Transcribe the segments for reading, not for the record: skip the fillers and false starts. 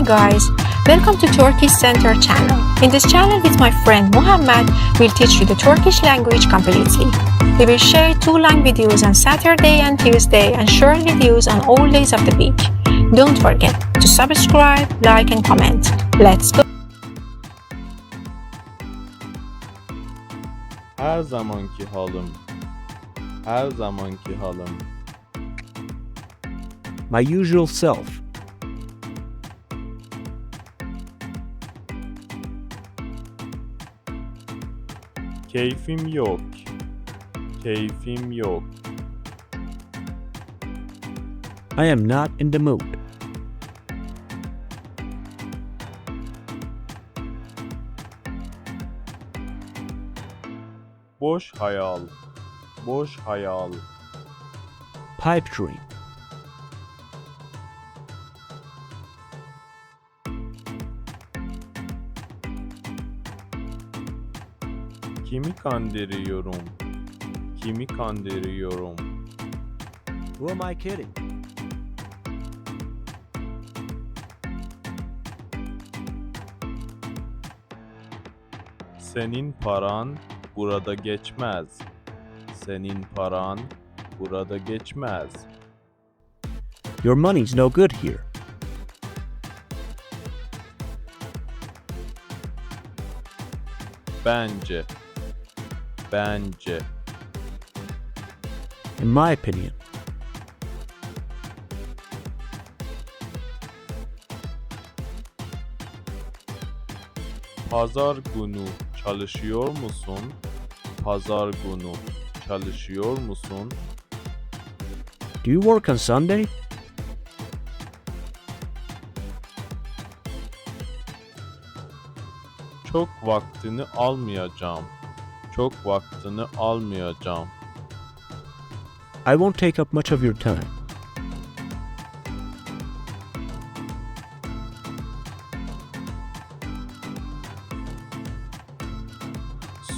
guys, welcome to Turkish.Center channel. In this channel with my friend Muhammad, we'll teach you the Turkish language completely. We will share 2-line videos on Saturday and Tuesday and short videos on all days of the week. Don't forget to subscribe, like and comment. Let's go. Her zamanki halım. Her zamanki halım. My usual self. Keyfim yok. Keyfim yok. I am not in the mood. Boş hayal. Boş hayal. Pipe dream. Kimi kandırıyorum? Kimi kandırıyorum? Who am I kidding? Senin paran burada geçmez. Senin paran burada geçmez. Your money's no good here. Bence. Bence. In my opinion. Pazar günü çalışıyor musun? Pazar günü çalışıyor musun? Do you work on Sunday? Çok vaktini almayacağım. Çok vaktini almayacağım. I won't take up much of your time.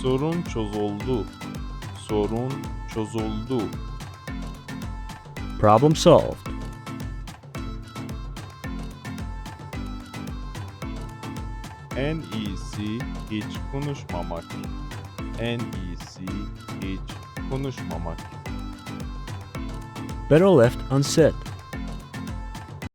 Sorun çözüldü. Sorun çözüldü. Problem solved. En iyisi hiç konuşmamak. En iyisi hiç konuşmamak. Better left unsaid.